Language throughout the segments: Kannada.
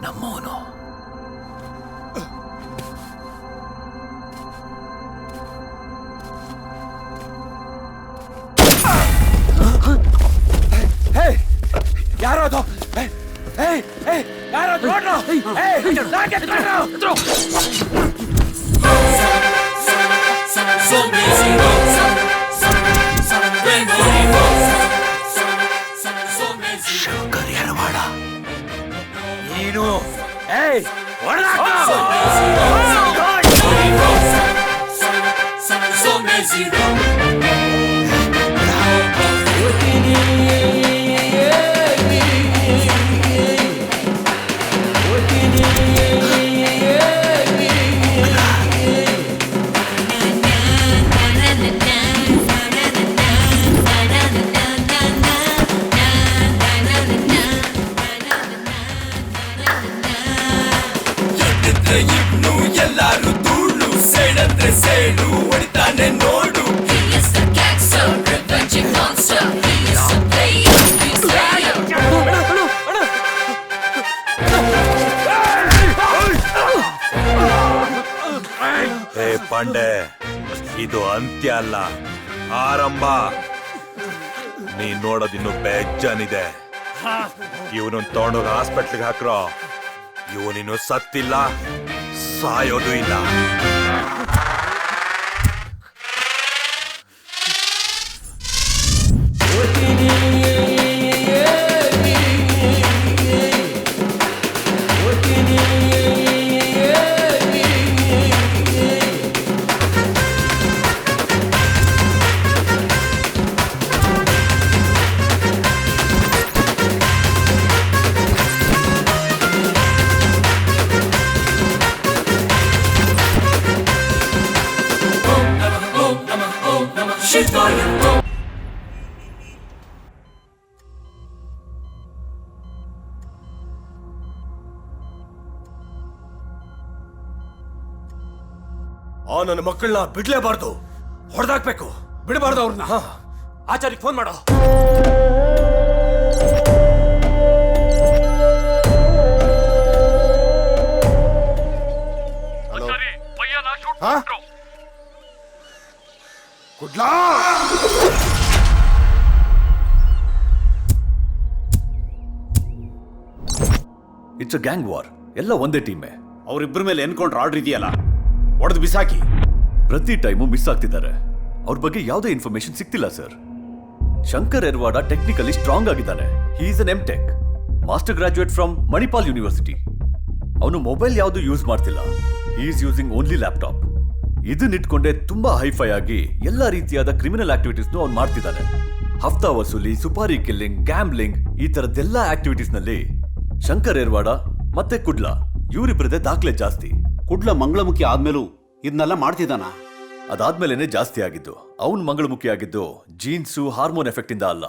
ನಮ್ಮವನು. ಯಾರದು? ಯಾರದು? ಶಂಕರ್ ಯರವಾಡ ನೀನು ಇನ್ನು ಎಲ್ಲಾರು ಧೂಳು ಸೇಡಂದ್ರೆ ಸೇಡು ಹೊಡಿತಾನೆ ನೋಡು. ಹೇ ಪಾಂಡೆ, ಇದು ಅಂತ್ಯ ಅಲ್ಲ, ಆರಂಭ. ನೀ ನೋಡೋದಿನ್ನು ಬೇಜಾನಿದೆ. ಇವನನ್ನ ತಗೊಂಡೋಗಿ ಹಾಸ್ಪಿಟ್ಲಿಗೆ ಹಾಕ್ರೋ. ಇವನಿನ್ನು ಸತ್ತಿಲ್ಲ, ಸಾಯೋದು ಇಲ್ಲ. ನನ್ನ ಮಕ್ಕಳನ್ನ ಬಿಡ್ಲೇಬಾರ್ದು, ಹೊಡೆದಾಕ್ಬೇಕು. ಬಿಡಬಾರ್ದು ಅವ್ರನ್ನ. ಆಚಾರ್ಯ ಫೋನ್ ಮಾಡೋ. Kudla it's a gang war. ಎಲ್ಲ ಒಂದೇ ಟೀಮೇ. ಅವರಿಬ್ಬರ ಮೇಲೆ ಎನ್ಕೌಂಟರ್ ಆರ್ಡರ್ ಇದೆಯಲ್ಲ, ಹೊಡೆದು ಬಿಸಾಕಿ. ಪ್ರತಿ ಟೈಮು ಮಿಸ್ ಆಗ್ತಿದ್ದಾರೆ. ಅವ್ರ ಬಗ್ಗೆ ಯಾವುದೇ ಇನ್ಫಾರ್ಮೇಶನ್ ಸಿಗ್ತಿಲ್ಲ sir. Shankar Yarawada technically strong ಆಗಿದ್ದಾನೆ. He is an M.Tech, master graduate from Manipal university. ಅವನು ಮೊಬೈಲ್ ಯಾವುದು ಯೂಸ್ ಮಾಡ್ತಿಲ್ಲ. He is using only laptop. ಇದನ್ನಿಟ್ಕೊಂಡೆ ತುಂಬಾ ಹೈಫೈ ಆಗಿ ಎಲ್ಲ ರೀತಿಯಾದ ಕ್ರಿಮಿನಲ್ ಆಕ್ಟಿವಿಟೀಸ್ನು ಅವ್ನು ಮಾಡ್ತಿದ್ದಾನೆ. ಹಫ್ತಾ ವಸೂಲಿ, ಸುಪಾರಿ ಕಿಲ್ಲಿಂಗ್, ಗ್ಯಾಮ್ಲಿಂಗ್, ಈ ತರದ್ದೆಲ್ಲ ಆಕ್ಟಿವಿಟೀಸ್ ನಲ್ಲಿ ಶಂಕರ್ ಯರವಾಡ ಮತ್ತೆ ಕುಡ್ಲಾ ಇವರಿಬ್ಬರದೇ ದಾಖಲೆ ಜಾಸ್ತಿ. ಕುಡ್ಲ ಮಂಗಳಮುಖಿ ಆದ್ಮೇಲೂ ಇದನ್ನೆಲ್ಲ ಮಾಡ್ತಿದ್ದಾನ? ಅದಾದ್ಮೇಲೆನೆ ಜಾಸ್ತಿ ಆಗಿದ್ದು. ಅವನ್ ಮಂಗಳಮುಖಿ ಆಗಿದ್ದು ಜೀನ್ಸು, ಹಾರ್ಮೋನ್ ಎಫೆಕ್ಟ್ ಇಂದ ಅಲ್ಲ,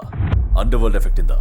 ಅಂಡರ್ವರ್ಲ್ಡ್ ಎಫೆಕ್ಟ್ ಇಂದ.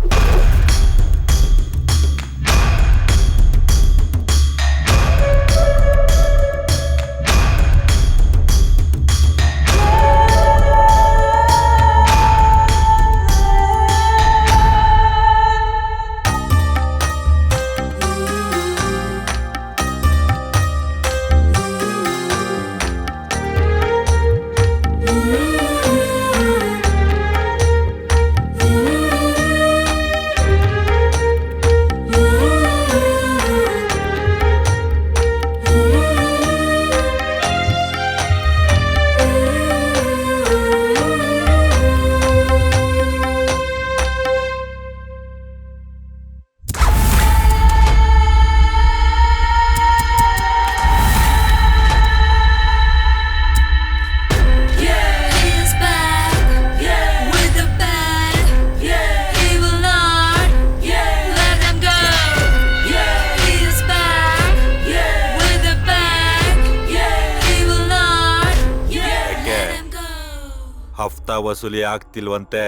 ಹಫ್ತಾ ವಸೂಲಿ ಆಗ್ತಿಲ್ವಂತೆ.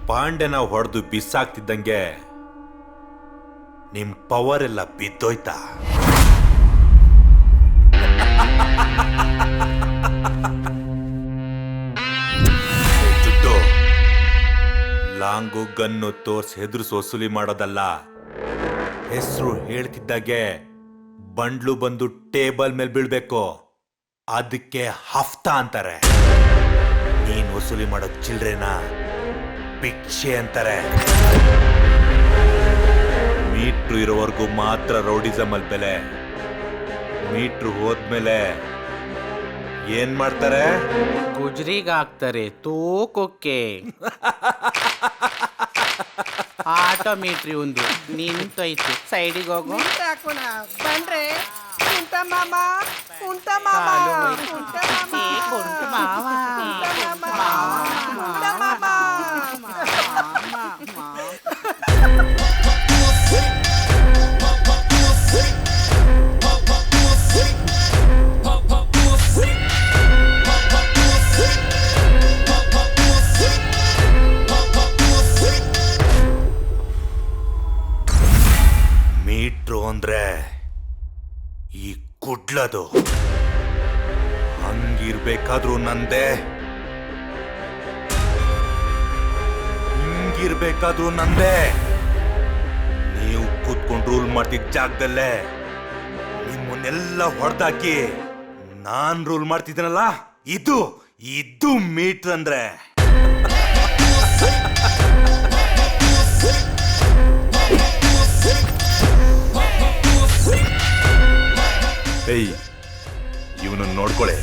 ಪಾಂಡೆನ ಹೊಡೆದು ಬಿಸಾಕ್ತಿದ್ದಂಗೆ ನಿಮ್ ಪವರ್ ಎಲ್ಲ ಬಿದ್ದೋಯ್ತಾ? ಜುಟ್ಟು, ಲಾಂಗು ಗನ್ನು ತೋರ್ಸಿ ಹೆದರ್ಸಿ ವಸೂಲಿ ಮಾಡೋದಲ್ಲ, ಹೆಸರು ಹೇಳ್ತಿದ್ದಾಗೆ ಬಂಡ್ಲು ಬಂದು ಟೇಬಲ್ ಮೇಲೆ ಬೀಳ್ಬೇಕು. ಅದಕ್ಕೆ ಹಫ್ತಾ ಅಂತಾರೆ. ನೀನ್ ವಸೂಲಿ ಮಾಡೋ ಚಿಲ್ಡ್ರೆನ ಭಿಕ್ಷೆ ಅಂತಾರೆ. ಮೀಟ್ರು ಇರೋವರೆಗೂ ಮಾತ್ರ ರೌಡಿಸಮ್ ಅಲ್ಲಿ ಬೆಲೆ. ಮೀಟ್ರು ಹೋದ್ಮೇಲೆ ಏನ್ ಮಾಡ್ತಾರೆ? ಗುಜ್ರಿಗಾಗ್ತಾರೆ ತೂಕಕ್ಕೆ. ಆಟೋಮೀಟ್ರಿ ಒಂದು ನಿಂತೈತೆ, ಸೈಡಿಗೆ ಹೋಗು. ಹಾಕೋಣ ಬಂದ್ರೆ ಉಂಟ ಮಾಮ ಉಂಟ ಮಾಮ ಕಾಲು ಉಂಟ ಉಂಟು ಮಾವ. ಮೀಟ್ರು ಅಂದ್ರೆ ಈ ಕುಡ್ಲದು. ಹಂಗಿರ್ಬೇಕಾದ್ರೂ ನಂದೆ, ಹಿಂಗಿರ್ಬೇಕಾದ್ರೂ ನಂದೆ. ನೀವು ಕೂತ್ಕೊಂಡು ರೂಲ್ ಮಾಡ್ತಿದ್ದ ಜಾಗದಲ್ಲೇ ನಿಮ್ಮನ್ನೆಲ್ಲ ಹೊಡೆದಾಕಿ ನಾನ್ ರೂಲ್ ಮಾಡ್ತಿದ್ದೀನಲ್ಲ, ಇದು ಇದು ಮೀಟ್ರ್ ಅಂದ್ರೆ. ಏಯ್, ಇವನನ್ನು ನೋಡ್ಕೊಳ್ಳಿ.